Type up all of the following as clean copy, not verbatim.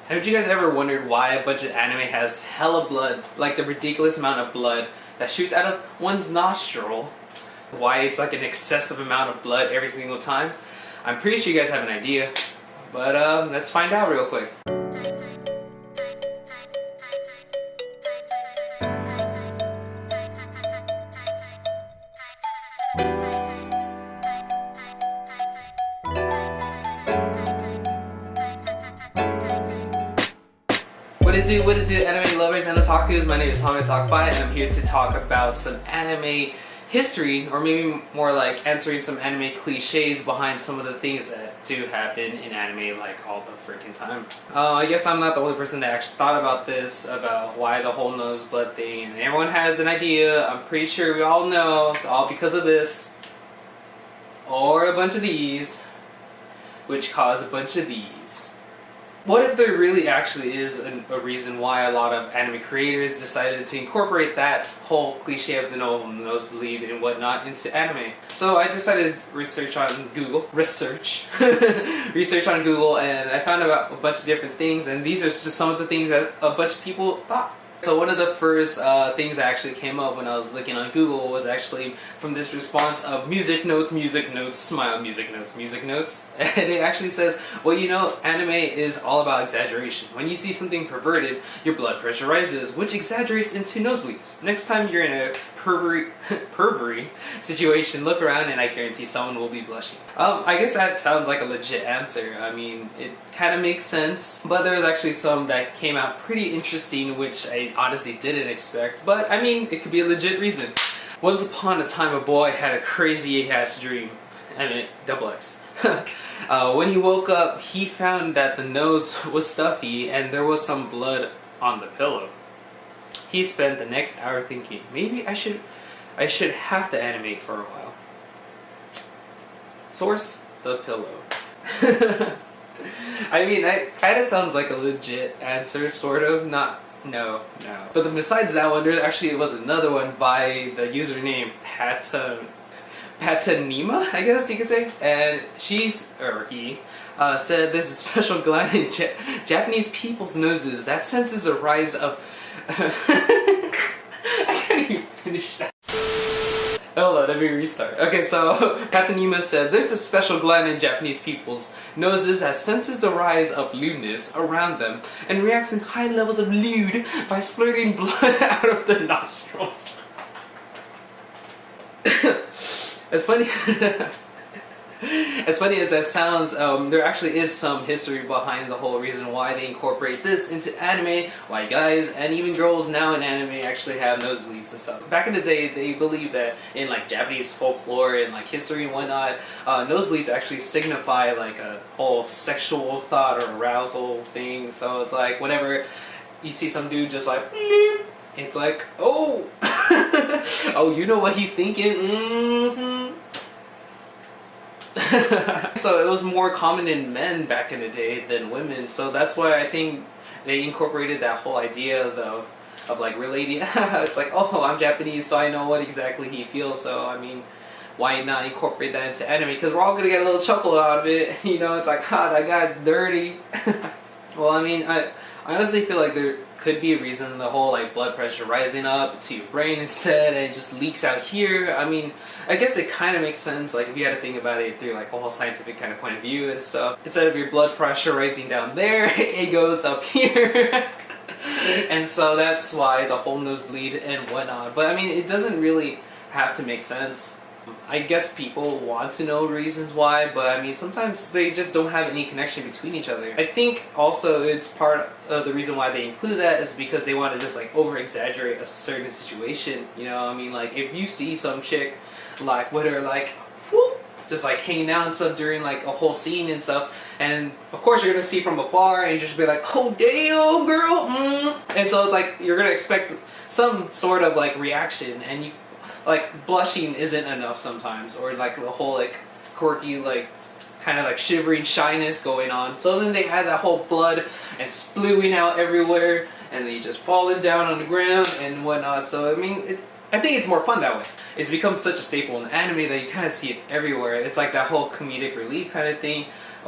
Have you guys ever wondered why a bunch of anime has hella blood, like the ridiculous amount of blood that shoots out of one's nostril? Why it's like an excessive amount of blood every single time? I'm pretty sure you guys have an idea, but let's find out real quick. What it do, anime lovers and otakus? My name is Otakify, and I'm here to talk about some anime history, or maybe more like answering some anime cliches behind some of the things that do happen in anime like all the freaking time. I guess I'm not the only person that actually thought about this, about why the whole nosebleed thing, and everyone has an idea. I'm pretty sure we all know it's all because of this, or a bunch of these, which cause a bunch of these. What if there really actually is a reason why a lot of anime creators decided to incorporate that whole cliche of the nosebleed and whatnot into anime? So I decided to research on Google, and I found about a bunch of different things, and these are just some of the things that a bunch of people thought. So one of the first things that actually came up when I was looking on Google was actually from this response of music notes, smile, music notes. And it actually says, well, you know, anime is all about exaggeration. When you see something perverted, your blood pressure rises, which exaggerates into nosebleeds. Next time you're in a pervery situation, look around and I guarantee someone will be blushing. I guess that sounds like a legit answer. I mean, it kind of makes sense, but there was actually some that came out pretty interesting, which I honestly didn't expect, but I mean, it could be a legit reason. Once upon a time, a boy had a crazy ass dream. I mean, double X. When he woke up, he found that the nose was stuffy and there was some blood on the pillow. He spent the next hour thinking, maybe I should have to animate for a while. Source: the pillow. I mean, that kind of sounds like a legit answer, sort of. No. But then besides that one, there actually was another one by the username Patanima, I guess you could say, and he said there's a special gland in Japanese people's noses that senses the rise of I can't even finish that. Hold on, let me restart. Okay, so Patanima said there's a special gland in Japanese people's noses that senses the rise of lewdness around them and reacts in high levels of lewd by splurting blood out of the nostrils. As funny as that sounds, there actually is some history behind the whole reason why they incorporate this into anime, why guys and even girls now in anime actually have nosebleeds and stuff. Back in the day, they believed that in like Japanese folklore and like history and whatnot, nosebleeds actually signify like a whole sexual thought or arousal thing. So it's like whenever you see some dude just like, it's like, oh, oh, you know what he's thinking. Mm-hmm. So it was more common in men back in the day than women, so that's why I think they incorporated that whole idea of like relating. It's like, oh, I'm Japanese, so I know what exactly he feels, so I mean, why not incorporate that into anime? Because we're all gonna get a little chuckle out of it, you know. It's like, ha, that got dirty. Well, I mean, I honestly feel like there could be a reason, the whole like blood pressure rising up to your brain instead and it just leaks out here. I mean, I guess it kind of makes sense, like if you had to think about it through like a whole scientific kind of point of view and stuff. Instead of your blood pressure rising down there, it goes up here. And so that's why the whole nosebleed and whatnot. But I mean, it doesn't really have to make sense. I guess people want to know reasons why, but I mean, sometimes they just don't have any connection between each other. I think also it's part of the reason why they include that is because they want to just like over-exaggerate a certain situation, you know. I mean, like if you see some chick like with her like whoop, just like hanging out and stuff during like a whole scene and stuff, and of course you're gonna see from afar and just be like, oh damn girl, and so it's like you're gonna expect some sort of like reaction, and you like blushing isn't enough sometimes, or like the whole like quirky like kind of like shivering shyness going on. So then they had that whole blood and spluing out everywhere, and then you just falling down on the ground and whatnot. So I mean, I think it's more fun that way. It's become such a staple in anime that you kind of see it everywhere. It's like that whole comedic relief kind of thing.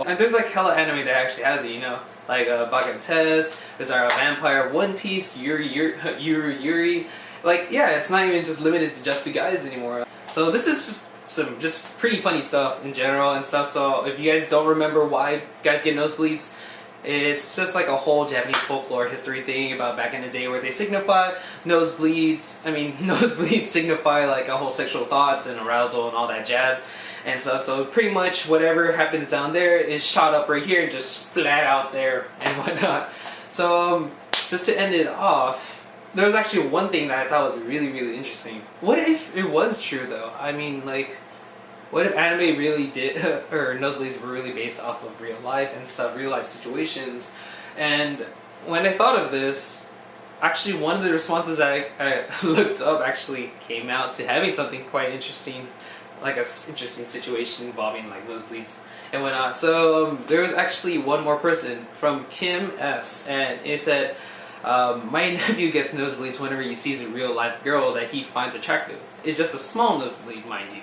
And there's like hella anime that actually has it, you know. like Bagantes, there's our vampire One Piece, Yuri. Like, yeah, it's not even just limited to just 2 guys anymore. So this is just some pretty funny stuff in general and stuff. So if you guys don't remember why guys get nosebleeds, it's just like a whole Japanese folklore history thing about back in the day where they signify nosebleeds. I mean, nosebleeds signify like a whole sexual thoughts and arousal and all that jazz and stuff. So pretty much whatever happens down there is shot up right here and just splat out there and whatnot. So just to end it off, there was actually one thing that I thought was really, really interesting. What if it was true though? I mean, like, what if anime really did, or nosebleeds were really based off of real life and stuff, real life situations? And when I thought of this, actually one of the responses that I looked up actually came out to having something quite interesting, like a interesting situation involving like nosebleeds and whatnot. So there was actually one more person from Kim S, and it said, my nephew gets nosebleeds whenever he sees a real life girl that he finds attractive. It's just a small nosebleed, mind you.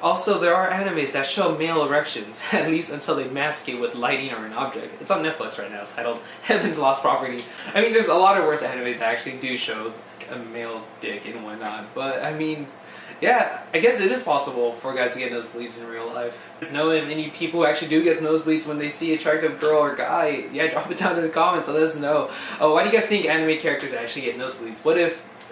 Also, there are animes that show male erections, at least until they mask it with lighting or an object. It's on Netflix right now, titled Heaven's Lost Property. I mean, there's a lot of worse animes that actually do show a male dick and whatnot, but I mean, yeah, I guess it is possible for guys to get nosebleeds in real life. Know if any people who actually do get nosebleeds when they see an attractive girl or guy, yeah, drop it down in the comments and let us know. Oh, why do you guys think anime characters actually get nosebleeds?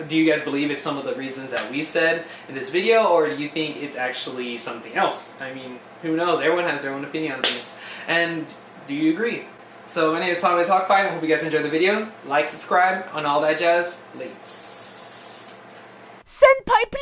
Do you guys believe it's some of the reasons that we said in this video, or do you think it's actually something else? I mean, who knows? Everyone has their own opinion on things. And do you agree? So my name is Otakify. I hope you guys enjoyed the video. Like, subscribe, on all that jazz. Lates. Senpai, please!